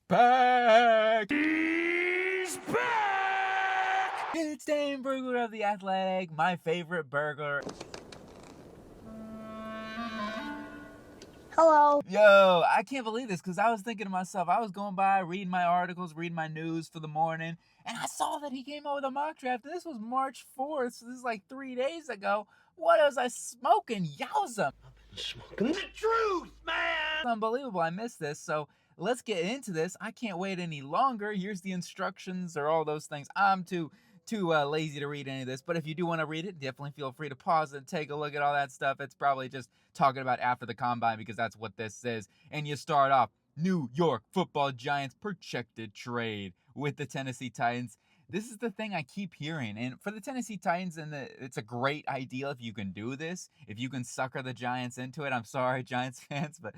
back. He's back. It's Dane Brugler of The Athletic, my favorite burglar. Hello. Yo, I can't believe this because I was thinking to myself, I was going by, reading my articles, reading my news for the morning, and I saw that he came out with a mock draft. And this was March 4th, so this is like 3 days ago. What was I smoking? Yowza. Smoking the truth, man! Unbelievable. I missed this. So let's get into this. I can't wait any longer. Here's the instructions or all those things. I'm too lazy to read any of this, but if you do want to read it, definitely feel free to pause and take a look at all that stuff. It's probably just talking about after the combine because that's what this is. And you start off New York Football Giants projected trade with the Tennessee Titans. This is the thing I keep hearing, and for the Tennessee Titans, it's a great idea if you can do this, if you can sucker the Giants into it. I'm sorry, Giants fans, but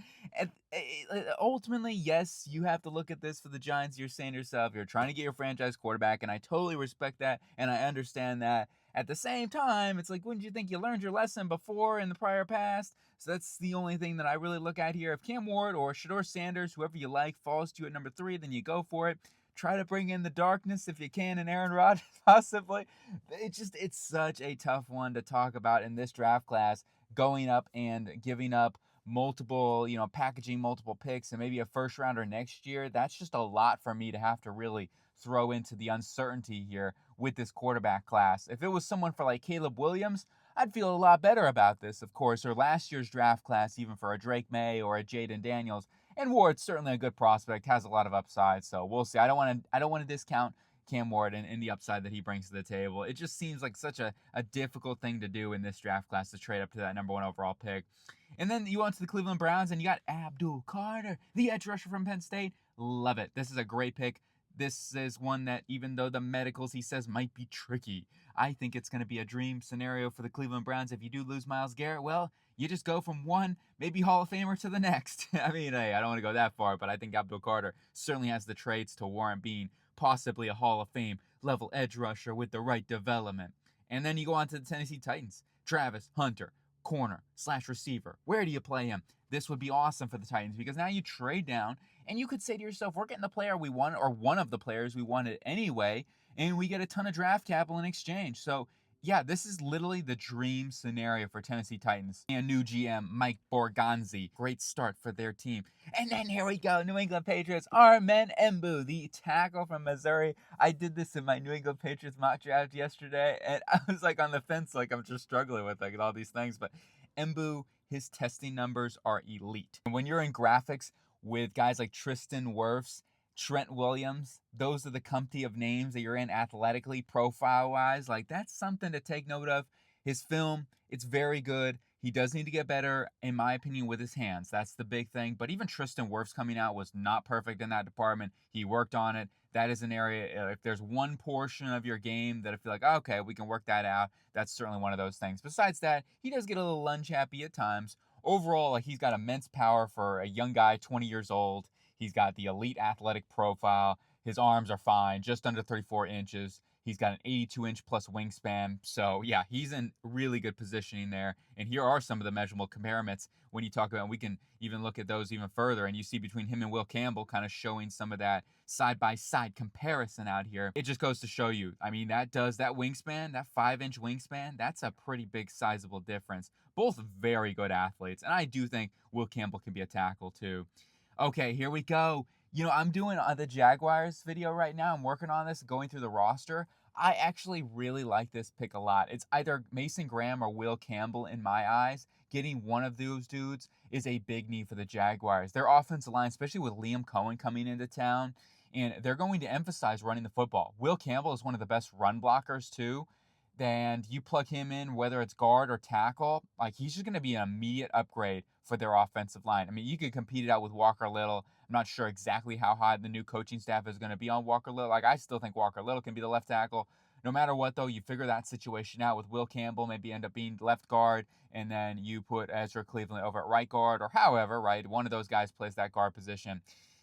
ultimately, yes, you have to look at this for the Giants. You're saying to yourself, you're trying to get your franchise quarterback, and I totally respect that, and I understand that. At the same time, it's like, wouldn't you think you learned your lesson before in the prior past? So that's the only thing that I really look at here. If Cam Ward or Shedeur Sanders, whoever you like, falls to you at number 3, then you go for it. Try to bring in the darkness if you can, and Aaron Rodgers possibly. It's such a tough one to talk about in this draft class, going up and giving up multiple, packaging multiple picks and maybe a first rounder next year. That's just a lot for me to have to really throw into the uncertainty here with this quarterback class. If it was someone for like Caleb Williams, I'd feel a lot better about this, of course, or last year's draft class, even for a Drake May or a Jaden Daniels. And Ward's certainly a good prospect, has a lot of upside, so we'll see. I don't want to discount Cam Ward and the upside that he brings to the table. It just seems like such a difficult thing to do in this draft class to trade up to that number 1 overall pick. And then you went to the Cleveland Browns and you got Abdul Carter, the edge rusher from Penn State. Love it. This is a great pick. This is one that, even though the medicals, he says, might be tricky, I think it's going to be a dream scenario for the Cleveland Browns. If you do lose Myles Garrett, well, you just go from one, maybe Hall of Famer, to the next. I mean, hey, I don't want to go that far, but I think Abdul Carter certainly has the traits to warrant being possibly a Hall of Fame level edge rusher with the right development. And then you go on to the Tennessee Titans. Travis Hunter, corner/receiver. Where do you play him? This would be awesome for the Titans because now you trade down and you could say to yourself, we're getting the player we want, or one of the players we wanted anyway, and we get a ton of draft capital in exchange. So yeah, this is literally the dream scenario for Tennessee Titans. And new GM Mike Borgonzi. Great start for their team. And then here we go, New England Patriots. Armen Embu, the tackle from Missouri. I did this in my New England Patriots mock draft yesterday, and I was like on the fence, like I'm just struggling with like all these things. But Embu, his testing numbers are elite. And when you're in graphics with guys like Tristan Wirfs, Trent Williams, those are the company of names that you're in athletically, profile-wise. Like, that's something to take note of. His film, it's very good. He does need to get better, in my opinion, with his hands. That's the big thing. But even Tristan Wirfs coming out was not perfect in that department. He worked on it. That is an area, if there's one portion of your game that I feel like, okay, we can work that out, that's certainly one of those things. Besides that, he does get a little lunge happy at times. Overall, like, he's got immense power for a young guy, 20 years old. He's got the elite athletic profile. His arms are fine, just under 34 inches. He's got an 82-inch plus wingspan. So, yeah, he's in really good positioning there. And here are some of the measurable comparisons when you talk about, and we can even look at those even further. And you see between him and Will Campbell kind of showing some of that side-by-side comparison out here. It just goes to show you, I mean, that wingspan, that 5-inch wingspan, that's a pretty big sizable difference. Both very good athletes. And I do think Will Campbell can be a tackle too. Okay, here we go. I'm doing the Jaguars video right now. I'm working on this, going through the roster. I actually really like this pick a lot. It's either Mason Graham or Will Campbell in my eyes. Getting one of those dudes is a big need for the Jaguars. Their offensive line, especially with Liam Cohen coming into town, and they're going to emphasize running the football. Will Campbell is one of the best run blockers too. And you plug him in, whether it's guard or tackle, like he's just going to be an immediate upgrade for their offensive line. I mean, you could compete it out with Walker Little. I'm not sure exactly how high the new coaching staff is going to be on Walker Little. Like, I still think Walker Little can be the left tackle. No matter what, though, you figure that situation out with Will Campbell, maybe end up being left guard, and then you put Ezra Cleveland over at right guard, or however, right? One of those guys plays that guard position,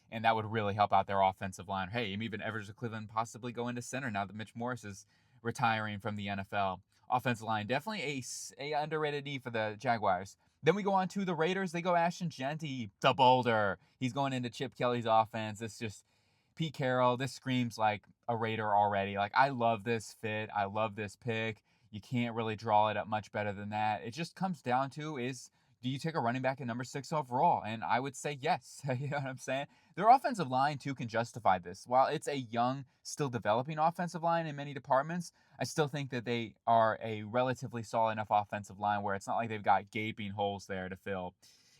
and that would really help out their offensive line. Hey, even Ezra Cleveland possibly go into center now that Mitch Morris is retiring from the NFL. Offensive line, definitely a underrated need for the Jaguars. Then we go on to the Raiders. They go Ashton Jeanty, the Boulder. He's going into Chip Kelly's offense. It's just, Pete Carroll, this screams like a Raider already. Like, I love this fit. I love this pick. You can't really draw it up much better than that. It just comes down to do you take a running back at number 6 overall? And I would say yes. You know what I'm saying? Their offensive line, too, can justify this. While it's a young, still developing offensive line in many departments, I still think that they are a relatively solid enough offensive line where it's not like they've got gaping holes there to fill.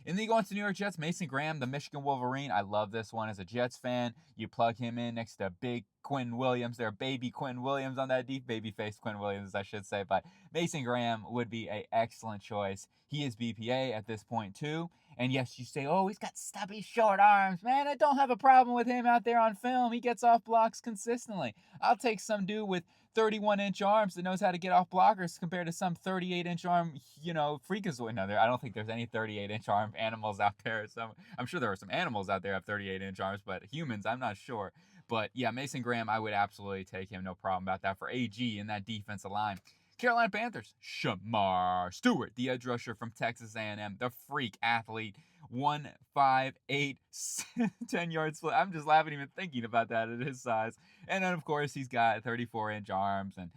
And then you go into New York Jets, Mason Graham, the Michigan Wolverine. I love this one as a Jets fan. You plug him in next to big Quinn Williams, their baby Quinn Williams on that deep, baby face Quinn Williams, I should say. But Mason Graham would be an excellent choice. He is BPA at this point, too. And yes, you say, oh, he's got stubby short arms. Man, I don't have a problem with him out there on film. He gets off blocks consistently. I'll take some dude with 31-inch arms that knows how to get off blockers compared to some 38-inch arm, freakazoid. No, I don't think there's any 38-inch arm animals out there. I'm sure there are some animals out there that have 38-inch arms, but humans, I'm not sure. But yeah, Mason Graham, I would absolutely take him. No problem about that for AG in that defensive line. Carolina Panthers, Shamar Stewart, the edge rusher from Texas A&M, the freak athlete, 1.58, 10 yards split. I'm just laughing even thinking about that at his size. And then, of course, he's got 34-inch arms, and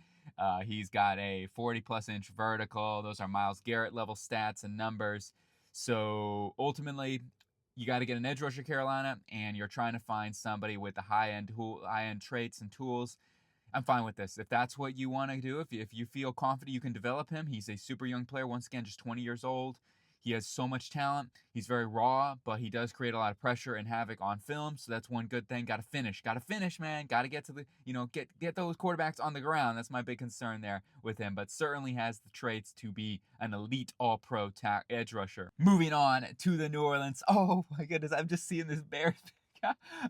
he's got a 40-plus inch vertical. Those are Myles Garrett level stats and numbers. So ultimately, you got to get an edge rusher, Carolina, and you're trying to find somebody with the high-end traits and tools. I'm fine with this. If that's what you want to do, if you feel confident you can develop him, he's a super young player, once again, just 20 years old. He has so much talent. He's very raw, but he does create a lot of pressure and havoc on film, so that's one good thing. Got to finish, man. Got to get to the, get those quarterbacks on the ground. That's my big concern there with him, but certainly has the traits to be an elite all-pro edge rusher. Moving on to the New Orleans. Oh my goodness, I'm just seeing this Bears.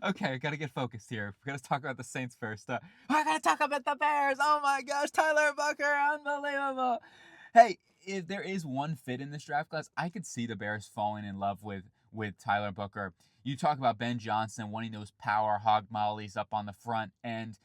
Okay, gotta get focused here. We gotta talk about the Saints first. I gotta talk about the Bears. Oh my gosh, Tyler Booker, unbelievable. Hey, if there is one fit in this draft class, I could see the Bears falling in love with Tyler Booker. You talk about Ben Johnson wanting those power hog mollies up on the front, and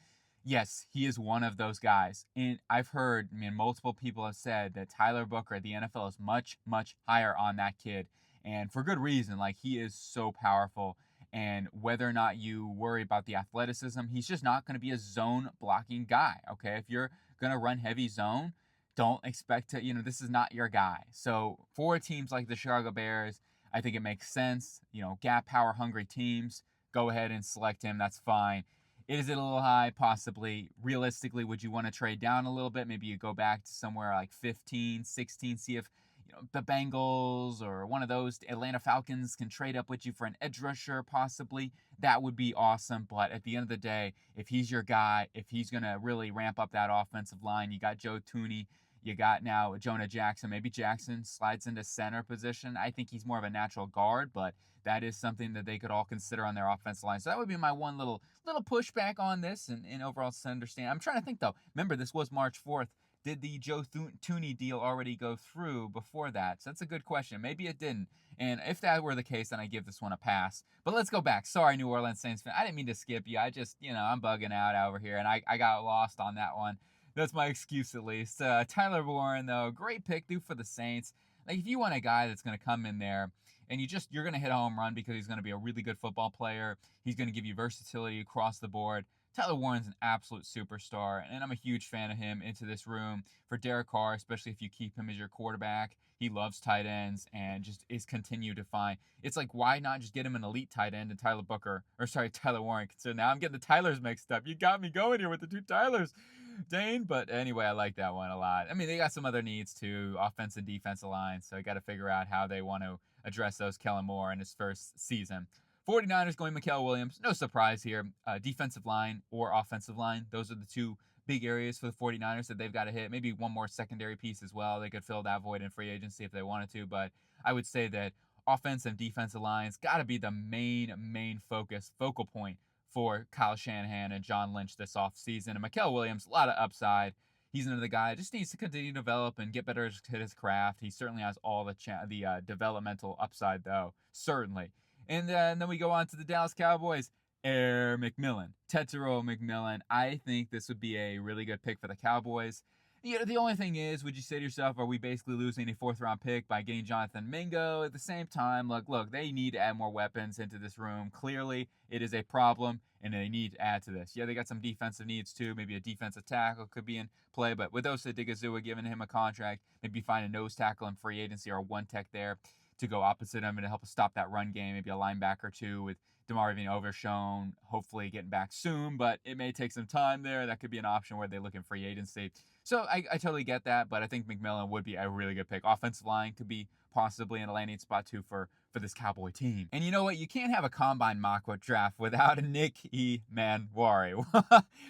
yes, he is one of those guys. And I've heard, multiple people have said that Tyler Booker at the NFL is much, much higher on that kid, and for good reason. Like, he is so powerful. And whether or not you worry about the athleticism, he's just not going to be a zone blocking guy, okay? If you're going to run heavy zone, don't expect to, this is not your guy. So for teams like the Chicago Bears, I think it makes sense. Gap power hungry teams, go ahead and select him. That's fine. Is it a little high? Possibly. Realistically, would you want to trade down a little bit? Maybe you go back to somewhere like 15, 16, see if the Bengals or one of those Atlanta Falcons can trade up with you for an edge rusher, possibly. That would be awesome. But at the end of the day, if he's your guy, if he's going to really ramp up that offensive line, you got Joe Thuney, you got now Jonah Jackson. Maybe Jackson slides into center position. I think he's more of a natural guard, but that is something that they could all consider on their offensive line. So that would be my one little pushback on this and overall to understand. I'm trying to think, though. Remember, this was March 4th. Did the Joe Thuney deal already go through before that? So that's a good question. Maybe it didn't. And if that were the case, then I give this one a pass. But let's go back. Sorry, New Orleans Saints fan. I didn't mean to skip you. I just, I'm bugging out over here, and I got lost on that one. That's my excuse, at least. Tyler Warren, though, great pick, dude, for the Saints. Like, if you want a guy that's going to come in there and you're going to hit a home run because he's going to be a really good football player, he's going to give you versatility across the board. Tyler Warren's an absolute superstar, and I'm a huge fan of him into this room for Derek Carr, especially if you keep him as your quarterback. He loves tight ends and just is continued to find. It's like, why not just get him an elite tight end and Tyler Warren. So now I'm getting the Tylers mixed up. You got me going here with the two Tylers, Dane. But anyway, I like that one a lot. They got some other needs too, offensive and defensive line, so I got to figure out how they want to address those. Kellen Moore in his first season. 49ers going Mikael Williams. No surprise here. Defensive line or offensive line. Those are the two big areas for the 49ers that they've got to hit. Maybe one more secondary piece as well. They could fill that void in free agency if they wanted to. But I would say that offensive and defensive lines got to be the main focal point for Kyle Shanahan and John Lynch this offseason. And Mikael Williams, a lot of upside. He's another guy that just needs to continue to develop and get better at his craft. He certainly has all the developmental upside, though. Certainly. And then we go on to the Dallas Cowboys. Tetairoa McMillan. I think this would be a really good pick for the Cowboys. The only thing is, would you say to yourself, are we basically losing a fourth-round pick by getting Jonathan Mingo? At the same time, look, they need to add more weapons into this room. Clearly, it is a problem, and they need to add to this. Yeah, they got some defensive needs too. Maybe a defensive tackle could be in play, but with Osa Digazua giving him a contract, maybe find a nose tackle in free agency or a one tech there to go opposite him and to help us stop that run game. Maybe a linebacker too with DeMarvin Overshown, hopefully getting back soon, but it may take some time there. That could be an option where they look in free agency. So I totally get that, but I think McMillan would be a really good pick. Offensive line could be possibly in a landing spot too for this Cowboy team. And you know what? You can't have a combine mock draft without a Nick Manwari.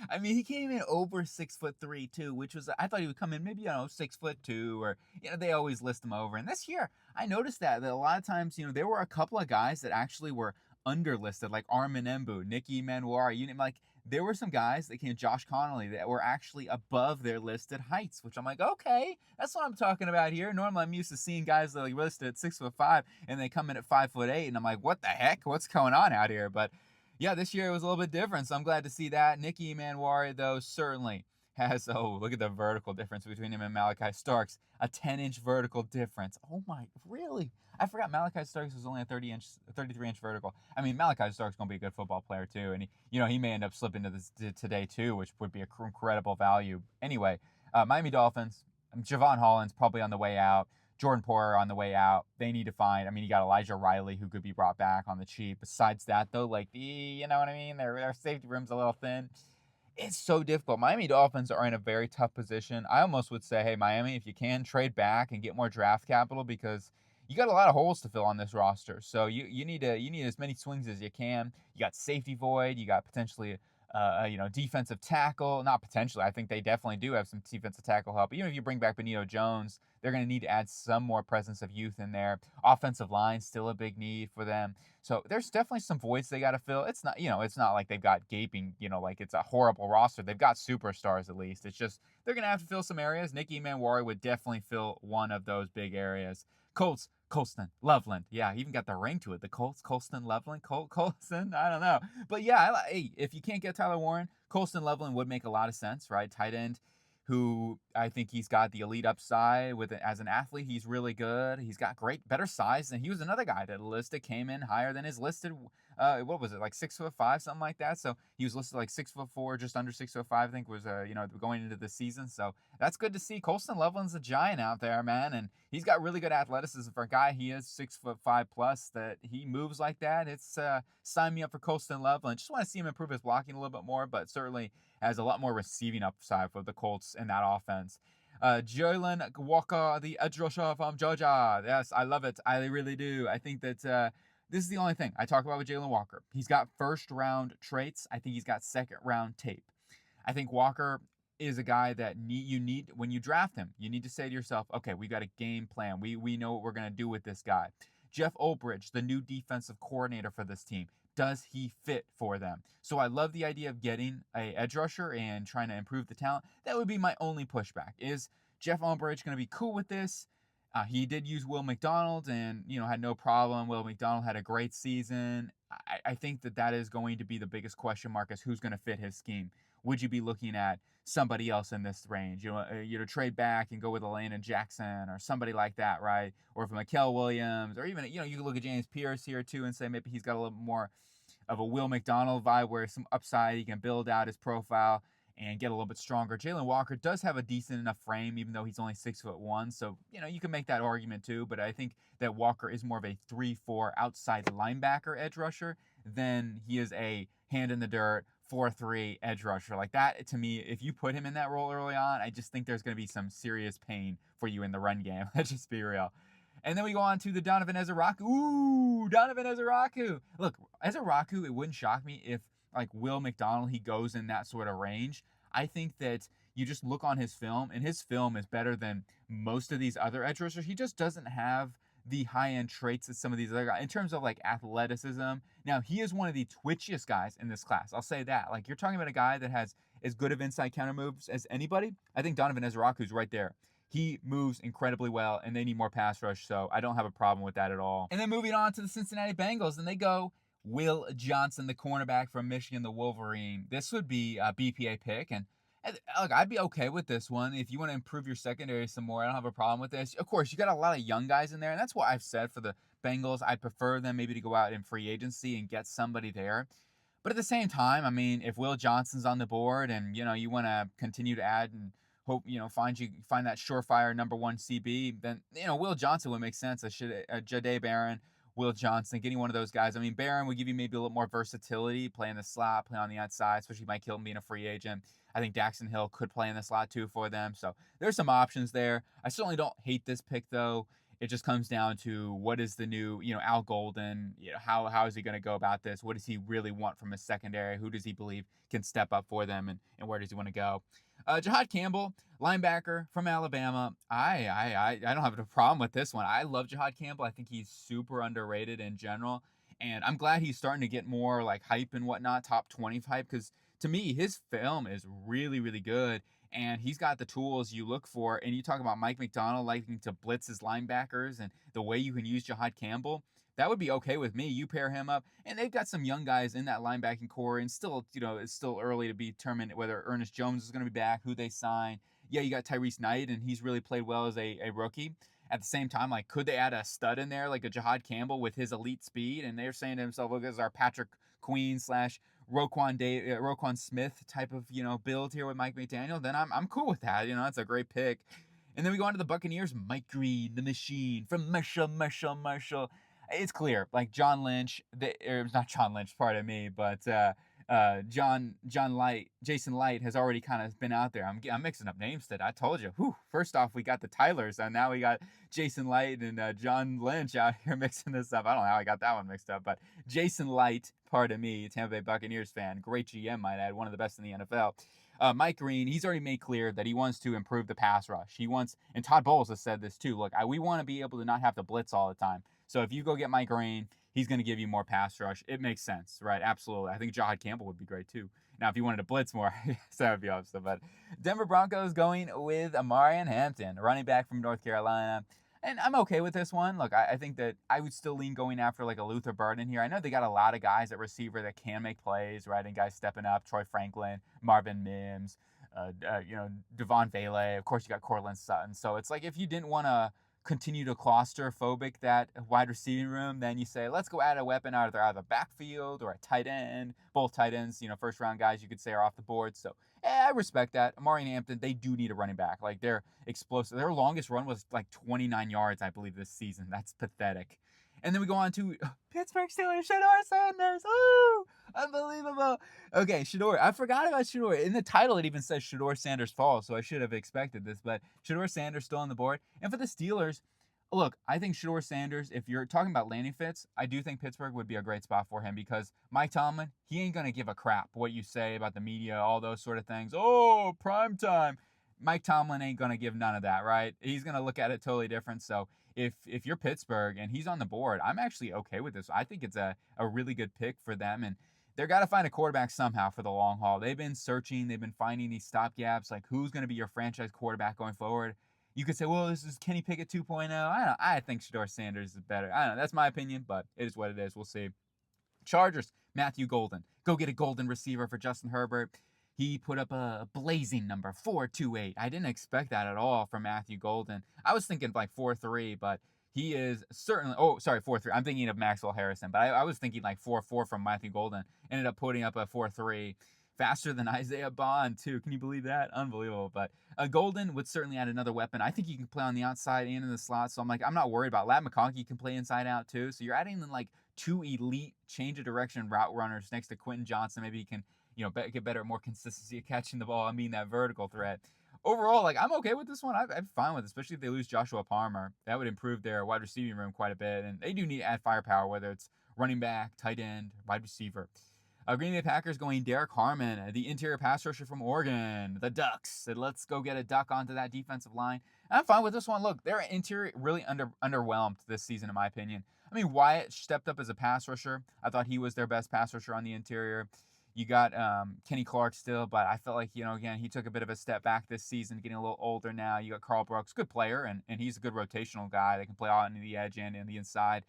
I mean, he came in over 6'3" too, which was, I thought he would come in maybe, 6'2", or, they always list him over. And this year, I noticed that a lot of times, there were a couple of guys that actually were underlisted, like Armin Embu, Nicky Manwari, like there were some guys that came, Josh Connolly, that were actually above their listed heights, which I'm like, okay, that's what I'm talking about here. Normally I'm used to seeing guys that are like listed at 6'5" and they come in at 5'8", and I'm like, what the heck? What's going on out here? But yeah, this year it was a little bit different, so I'm glad to see that. Nicky Manwari, though, certainly has, look at the vertical difference between him and Malachi Starks, a 10-inch vertical difference. Oh my, really? I forgot Malachi Starks was only a 33-inch vertical. I mean, Malachi Starks going to be a good football player too, and he may end up slipping to this today too, which would be a incredible value. Anyway, Miami Dolphins, Javon Holland's probably on the way out. Jordan Poyer on the way out. They need to find, you got Elijah Riley who could be brought back on the cheap. Besides that, though, you know what I mean? Their safety room's a little thin. It's so difficult. Miami Dolphins are in a very tough position. I almost would say, hey, Miami, if you can, trade back and get more draft capital, because you got a lot of holes to fill on this roster. So you need as many swings as you can. You got safety void. You got potentially defensive tackle. Not potentially. I think they definitely do have some defensive tackle help. Even if you bring back Benito Jones, they're going to need to add some more presence of youth in there. Offensive line, still a big need for them. So there's definitely some voids they got to fill. It's not, it's not like they've got gaping, like it's a horrible roster. They've got superstars at least. It's just they're going to have to fill some areas. Nicky Manwari would definitely fill one of those big areas. Colts, Colston, Loveland. Yeah, even got the ring to it. The Colts, Colston, Loveland, Colston. I don't know. But yeah, hey, if you can't get Tyler Warren, Colston Loveland would make a lot of sense, right? Tight end, who I think he's got the elite upside with it as an athlete. He's really good. He's got better size. And he was another guy that listed came in higher than his listed, what was it, like 6'5", something like that. So he was listed like 6'4", just under 6'5", I think was, going into the season. So that's good to see. Colston Loveland's a giant out there, man. And he's got really good athleticism for a guy. He is 6'5" plus, that he moves like that. It's, sign me up for Colston Loveland. Just want to see him improve his blocking a little bit more, but certainly has a lot more receiving upside for the Colts in that offense. Jalen Walker, the edge rusher from Georgia. Yes, I love it. I really do. I think that this is the only thing I talk about with Jalen Walker. He's got first-round traits. I think he's got second-round tape. I think Walker is a guy that you need, when you draft him, you need to say to yourself, okay, we got a game plan. We know what we're going to do with this guy. Jeff Ulbrich, the new defensive coordinator for this team, does he fit for them? So I love the idea of getting an edge rusher and trying to improve the talent. That would be my only pushback. Is Jeff Ulbrich going to be cool with this? He did use Will McDonald and, had no problem. Will McDonald had a great season. I think that is going to be the biggest question mark, is who's going to fit his scheme. Would you be looking at somebody else in this range? You trade back and go with a Landon Jackson or somebody like that, right? Or if Mikael Williams, or even, you can look at James Pierce here too and say maybe he's got a little more of a Will McDonald vibe, where some upside, he can build out his profile and get a little bit stronger. Jalen Walker does have a decent enough frame, even though he's only 6'1". So, you can make that argument too. But I think that Walker is more of a 3-4 outside linebacker edge rusher than he is a hand in the dirt 4-3 edge rusher. Like that, to me, if you put him in that role early on, I just think there's going to be some serious pain for you in the run game. Let's just be real. And then we go on to the Donovan Ezeraku. Ooh, Donovan Ezeraku. Look, Ezeraku, it wouldn't shock me if, like Will McDonald, he goes in that sort of range. I think that you just look on his film, and his film is better than most of these other edge rushers. He just doesn't have the high-end traits that some of these other guys, in terms of like athleticism. Now, he is one of the twitchiest guys in this class. I'll say that. Like, you're talking about a guy that has as good of inside counter moves as anybody. I think Donovan Ezeraku's right there. He moves incredibly well, and they need more pass rush, so I don't have a problem with that at all. And then moving on to the Cincinnati Bengals, and they go Will Johnson, the cornerback from Michigan, the Wolverine. This would be a BPA pick, and look, I'd be okay with this one. If you want to improve your secondary some more, I don't have a problem with this. Of course, you got a lot of young guys in there, and that's what I've said for the Bengals. I prefer them maybe to go out in free agency and get somebody there. But at the same time, I mean, if Will Johnson's on the board and you want to continue to add and hope find that surefire number one CB, then Will Johnson would make sense. I should Jahdae Barron, Will Johnson, getting one of those guys. I mean, Barron would give you maybe a little more versatility, play in the slot, play on the outside, especially Mike Hilton being a free agent. I think Daxton Hill could play in the slot too for them. So there's some options there. I certainly don't hate this pick though. It just comes down to what is the new, Al Golden, how is he going to go about this? What does he really want from his secondary? Who does he believe can step up for them, and where does he want to go? Jahad Campbell, linebacker from Alabama. I don't have a problem with this one. I love Jahad Campbell. I think he's super underrated in general, and I'm glad he's starting to get more like hype and whatnot, top 20 hype, because to me his film is really, really good. And he's got the tools you look for. And you talk about Mike McDonald liking to blitz his linebackers and the way you can use Jahad Campbell. That would be okay with me. You pair him up. And they've got some young guys in that linebacking core. And still, it's still early to be determined whether Ernest Jones is going to be back, who they sign. Yeah, you got Tyrese Knight, and he's really played well as a rookie. At the same time, like, could they add a stud in there, like a Jahad Campbell with his elite speed? And they're saying to themselves, look, this is our Patrick Queen / Roquan Smith type of build here with Mike McDaniel, then I'm cool with that. It's a great pick. And then we go on to the Buccaneers. Mike Green, the machine from Marshall. It's clear, like John Lynch, not John Lynch, pardon me, but Jason Light has already kind of been out there. I'm mixing up names today. I told you. Whew, first off, we got the Tylers, and now we got Jason Light and John Lynch out here mixing this up. I don't know how I got that one mixed up, but Jason Light, pardon me, Tampa Bay Buccaneers fan, great GM, might add, one of the best in the NFL. Mike Green, he's already made clear that he wants to improve the pass rush. He wants, and Todd Bowles has said this too. Look, we want to be able to not have to blitz all the time. So if you go get Mike Green, he's going to give you more pass rush. It makes sense, right? Absolutely. I think Jahad Campbell would be great too. Now, if you wanted to blitz more, that would be awesome. But Denver Broncos going with Amarian Hampton, running back from North Carolina. And I'm okay with this one. Look, I think that I would still lean going after like a Luther Burden here. I know they got a lot of guys at receiver that can make plays, right? And guys stepping up, Troy Franklin, Marvin Mims, Devon Vele. Of course, you got Cortland Sutton. So it's like if you didn't want to continue to claustrophobic that wide receiving room, then you say, let's go add a weapon out of either backfield or a tight end. Both tight ends, first round guys you could say are off the board. So I respect that. Amari and Hampton, they do need a running back. Like, they're explosive. Their longest run was like 29 yards, I believe, this season. That's pathetic. And then we go on to Pittsburgh Steelers, Shedeur Sanders. Woo! Unbelievable. Okay, Shedeur. I forgot about Shedeur. In the title, it even says Shedeur Sanders falls, so I should have expected this. But Shedeur Sanders still on the board. And for the Steelers, look, I think Shedeur Sanders, if you're talking about landing fits, I do think Pittsburgh would be a great spot for him because Mike Tomlin, he ain't going to give a crap what you say about the media, all those sort of things. Oh, prime time. Mike Tomlin ain't going to give none of that, right? He's going to look at it totally different. So if you're Pittsburgh and he's on the board, I'm actually okay with this. I think it's a really good pick for them. And they've got to find a quarterback somehow for the long haul. They've been searching. They've been finding these stopgaps, like who's going to be your franchise quarterback going forward. You could say, well, this is Kenny Pickett 2.0. I think Shedeur Sanders is better. I don't know. That's my opinion, but it is what it is. We'll see. Chargers, Matthew Golden. Go get a golden receiver for Justin Herbert. He put up a blazing number, 4.28. I didn't expect that at all from Matthew Golden. I was thinking like 4.3, but he is certainly, 4.3. I'm thinking of Maxwell Harrison, but I was thinking like 4.4 from Matthew Golden. Ended up putting up a 4.3. Faster than Isaiah Bond, too. Can you believe that? Unbelievable. But Golden would certainly add another weapon. I think he can play on the outside and in the slot. So I'm not worried about Ladd McConkey can play inside out, too. So you're adding like two elite change of direction route runners next to Quentin Johnson. Maybe he can, get better, more consistency of catching the ball. I mean, that vertical threat. Overall, like, I'm okay with this one. I'm fine with it, especially if they lose Joshua Palmer. That would improve their wide receiving room quite a bit. And they do need to add firepower, whether it's running back, tight end, wide receiver. Green Bay Packers going Derek Harmon, the interior pass rusher from Oregon, the Ducks. And let's go get a Duck onto that defensive line. And I'm fine with this one. Look, their interior really underwhelmed this season, in my opinion. I mean, Wyatt stepped up as a pass rusher. I thought he was their best pass rusher on the interior. You got Kenny Clark still, but I felt like, again, he took a bit of a step back this season, getting a little older now. You got Carl Brooks, good player, and he's a good rotational guy that can play out on the edge and in the inside.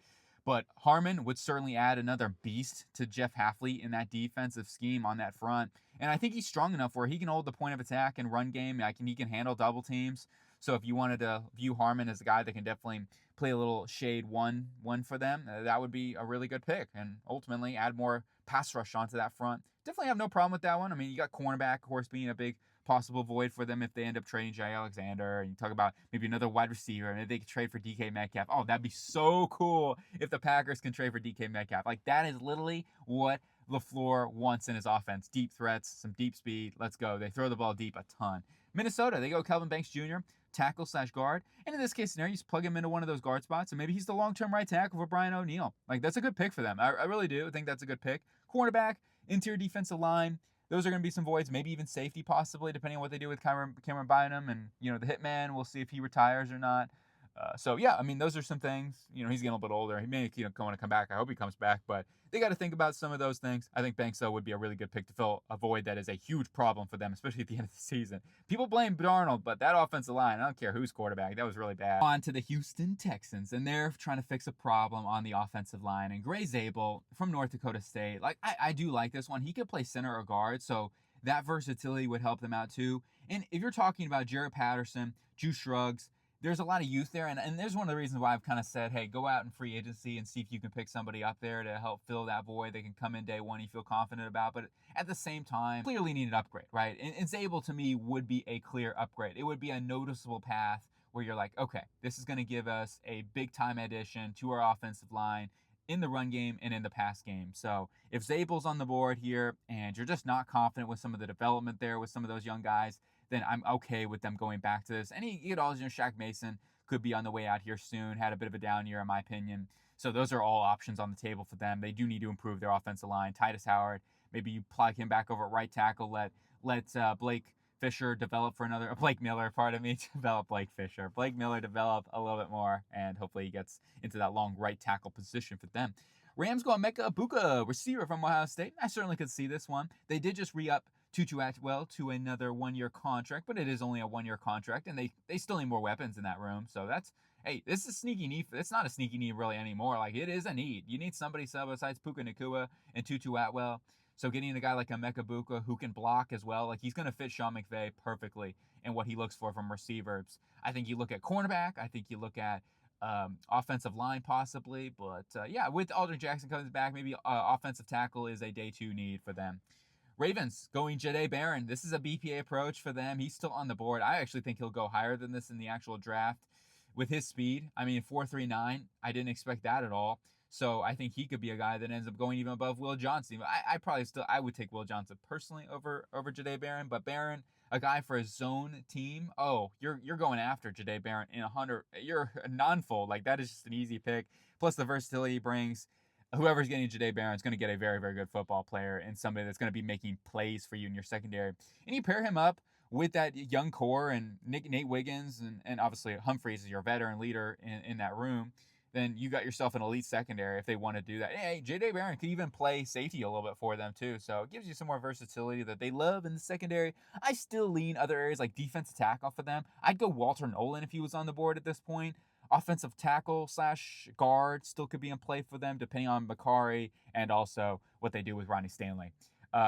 But Harmon would certainly add another beast to Jeff Hafley in that defensive scheme on that front. And I think he's strong enough where he can hold the point of attack and run game. He can handle double teams. So if you wanted to view Harmon as a guy that can definitely play a little shade one for them, that would be a really good pick. And ultimately add more pass rush onto that front. Definitely have no problem with that one. I mean, you got cornerback, of course, being a big possible void for them if they end up trading Jay Alexander. And you talk about maybe another wide receiver, and they could trade for DK Metcalf. Oh, that'd be so cool if the Packers can trade for DK Metcalf. Like, that is literally what LaFleur wants in his offense. Deep threats, some deep speed. Let's go. They throw the ball deep a ton. Minnesota, they go Kelvin Banks Jr., tackle/guard. And in this case scenario, you just plug him into one of those guard spots, and maybe he's the long-term right tackle for Brian O'Neill. Like, that's a good pick for them. I really do. I think that's a good pick. Cornerback, interior defensive line. Those are going to be some voids, maybe even safety possibly, depending on what they do with Cameron Bynum. And, the hitman, we'll see if he retires or not. So, yeah, I mean, those are some things. He's getting a little bit older. He may want to come back. I hope he comes back. But they got to think about some of those things. I think Banks, though, would be a really good pick to fill a void that is a huge problem for them, especially at the end of the season. People blame Darnold, but that offensive line, I don't care who's quarterback. That was really bad. On to the Houston Texans, and they're trying to fix a problem on the offensive line. And Gray Zabel from North Dakota State, like, I do like this one. He could play center or guard, so that versatility would help them out too. And if you're talking about Jaret Patterson, Juice Shrugs, there's a lot of youth there, and there's one of the reasons why I've kind of said, hey, go out in free agency and see if you can pick somebody up there to help fill that void. They can come in day one you feel confident about, but at the same time, clearly need an upgrade, right? And Zabel, to me, would be a clear upgrade. It would be a noticeable path where you're like, okay, this is going to give us a big-time addition to our offensive line in the run game and in the pass game. So if Zabel's on the board here and you're just not confident with some of the development there with some of those young guys, then I'm okay with them going back to this. And you get all, Shaq Mason could be on the way out here soon, had a bit of a down year in my opinion. So those are all options on the table for them. They do need to improve their offensive line. Titus Howard, maybe you plug him back over at right tackle, let Blake Fisher develop for another, Blake Miller, develop Blake Fisher. Blake Miller develop a little bit more, and hopefully he gets into that long right tackle position for them. Rams go on Emeka Egbuka, receiver from Ohio State. I certainly could see this one. They did just re-up Tutu Atwell to another one-year contract, but it is only a one-year contract, and they still need more weapons in that room. So this is a sneaky need. It's not a sneaky need really anymore. Like, it is a need. You need somebody besides Puka Nacua and Tutu Atwell. So getting a guy like Emeka Egbuka who can block as well, like, he's going to fit Sean McVay perfectly in what he looks for from receivers. I think you look at cornerback. I think you look at offensive line possibly. But, with Aldrin Jackson coming back, maybe offensive tackle is a day two need for them. Ravens going Jahdae Barron. This is a BPA approach for them. He's still on the board. I actually think he'll go higher than this in the actual draft with his speed. I mean, 4.39, I didn't expect that at all. So I think he could be a guy that ends up going even above Will Johnson. I would take Will Johnson personally over Jahdae Barron, but Barron, a guy for a zone team. Oh, you're going after Jahdae Barron in 100. You're a non-fold. Like, that is just an easy pick. Plus the versatility he brings. Whoever's getting Jahdae Barron is going to get a very, very good football player and somebody that's going to be making plays for you in your secondary. And you pair him up with that young core and Nate Wiggins and obviously Humphreys is your veteran leader in that room, then you got yourself an elite secondary if they want to do that. Hey, Jahdae Barron could even play safety a little bit for them too. So it gives you some more versatility that they love in the secondary. I still lean other areas like defensive tackle for them. I'd go Walter Nolan if he was on the board at this point. Offensive tackle/guard still could be in play for them, depending on Bakari and also what they do with Ronnie Stanley.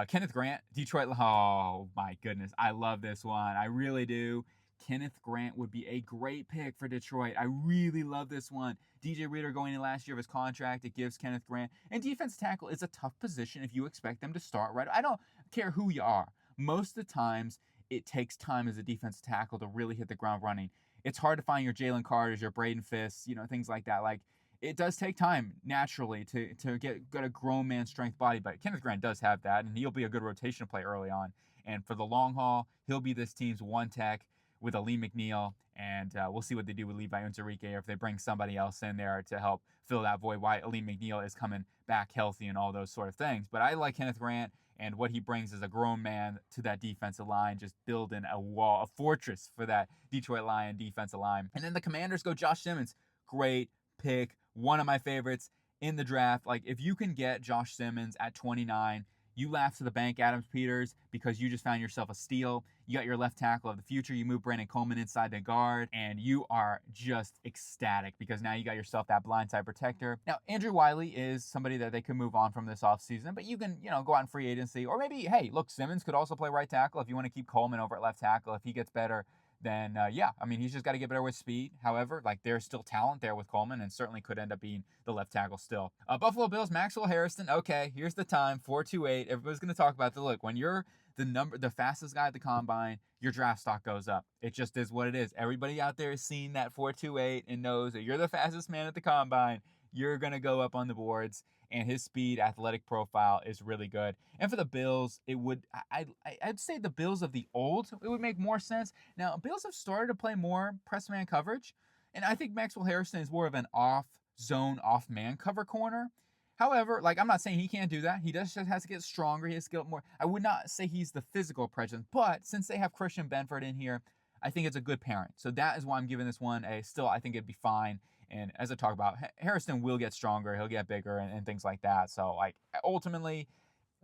Kenneth Grant, Detroit. Oh, my goodness. I love this one. I really do. Kenneth Grant would be a great pick for Detroit. I really love this one. DJ Reader going in last year of his contract. It gives Kenneth Grant. And defensive tackle is a tough position if you expect them to start right. I don't care who you are. Most of the times, it takes time as a defensive tackle to really hit the ground running. It's hard to find your Jalen Carters, your Braden Fists, things like that. Like, it does take time naturally to get a grown man strength body, but Kenneth Grant does have that, and he'll be a good rotation play early on. And for the long haul, he'll be this team's one tech with Ali McNeil, and we'll see what they do with Levi Unzarike, or if they bring somebody else in there to help fill that void, why Ali McNeil is coming back healthy and all those sort of things. But I like Kenneth Grant, and what he brings as a grown man to that defensive line, just building a wall, a fortress for that Detroit Lion defensive line. And then the Commanders go Josh Simmons. Great pick. One of my favorites in the draft. Like, if you can get Josh Simmons at 29, you laugh to the bank, Adams Peters, because you just found yourself a steal. You got your left tackle of the future. You move Brandon Coleman inside the guard, and you are just ecstatic because now you got yourself that blindside protector. Now, Andrew Wiley is somebody that they could move on from this offseason, but you can, go out in free agency. Or maybe, hey, look, Simmons could also play right tackle if you want to keep Coleman over at left tackle. If he gets better, then yeah, I mean, he's just got to get better with speed. However, like there's still talent there with Coleman, and certainly could end up being the left tackle still. Buffalo Bills, Maxwell Harrison. Okay, here's the time, 4.28. Everybody's gonna talk about the look. When you're the fastest guy at the combine, your draft stock goes up. It just is what it is. Everybody out there is seeing that 4.28 and knows that you're the fastest man at the combine. You're gonna go up on the boards, and his speed, athletic profile is really good. And for the Bills, it would I'd say the Bills of the old, it would make more sense. Now, Bills have started to play more press man coverage, and I think Maxwell Harrison is more of an off zone, off man cover corner. However, like I'm not saying he can't do that. He just has to get stronger. He has to get more. I would not say he's the physical presence, but since they have Christian Benford in here, I think it's a good parent. So that is why I'm giving this one a still. I think it'd be fine. And as I talk about, Harrison will get stronger. He'll get bigger and things like that. So like ultimately,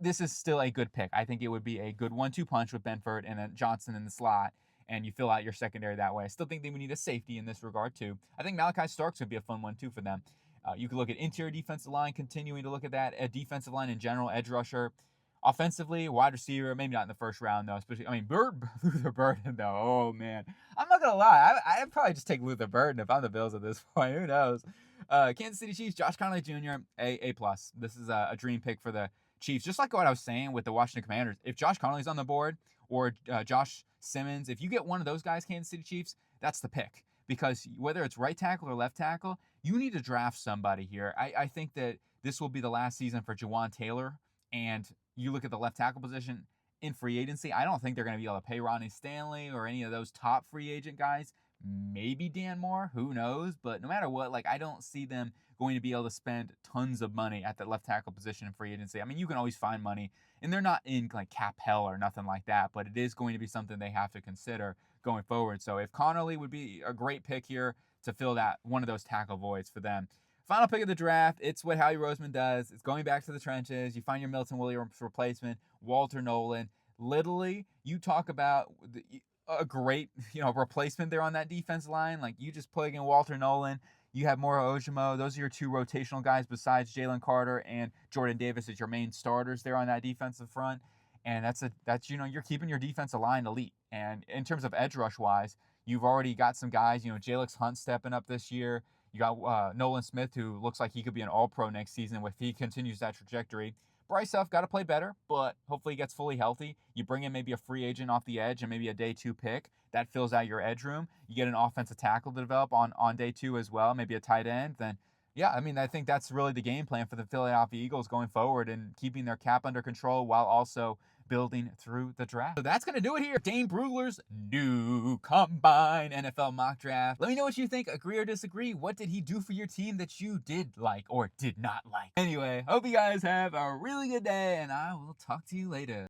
this is still a good pick. I think it would be a good 1-2 punch with Benford and then Johnson in the slot, and you fill out your secondary that way. I still think they would need a safety in this regard too. I think Malachi Starks would be a fun one too for them. You could look at interior defensive line, continuing to look at that. A defensive line in general, edge rusher. Offensively, wide receiver, maybe not in the first round though. Especially, I mean, Luther Burden though. Oh man, I'm not gonna lie. I'd probably just take Luther Burden if I'm the Bills at this point. Who knows? Kansas City Chiefs, Josh Connolly Jr. A plus. This is a dream pick for the Chiefs. Just like what I was saying with the Washington Commanders. If Josh Connolly's on the board or Josh Simmons, if you get one of those guys, Kansas City Chiefs, that's the pick. Because whether it's right tackle or left tackle, you need to draft somebody here. I think that this will be the last season for Jawan Taylor. And you look at the left tackle position in free agency, I don't think they're going to be able to pay Ronnie Stanley or any of those top free agent guys. Maybe Dan Moore, who knows? But no matter what, like I don't see them going to be able to spend tons of money at that left tackle position in free agency. I mean, you can always find money, and they're not in like cap hell or nothing like that, but it is going to be something they have to consider going forward. So if Connolly would be a great pick here to fill that one of those tackle voids for them. Final pick of the draft, it's what Howie Roseman does. It's going back to the trenches. You find your Milton Williams replacement, Walter Nolan. Literally, you talk about a great replacement there on that defense line. Like you just plug in Walter Nolan. You have Moro Ojimo. Those are your two rotational guys besides Jalen Carter and Jordan Davis as your main starters there on that defensive front. And that's you're keeping your defensive line elite. And in terms of edge rush wise, you've already got some guys. Jalix Hunt stepping up this year. You got Nolan Smith, who looks like he could be an All-Pro next season if he continues that trajectory. Bryce Huff got to play better, but hopefully he gets fully healthy. You bring in maybe a free agent off the edge and maybe a day 2 pick. That fills out your edge room. You get an offensive tackle to develop on day 2 as well, maybe a tight end. Then, yeah, I mean, I think that's really the game plan for the Philadelphia Eagles going forward and keeping their cap under control while also building through the draft. So that's going to do it here. Dane Brugler's new Combine NFL mock draft. Let me know what you think. Agree or disagree? What did he do for your team that you did like or did not like? Anyway, hope you guys have a really good day, and I will talk to you later.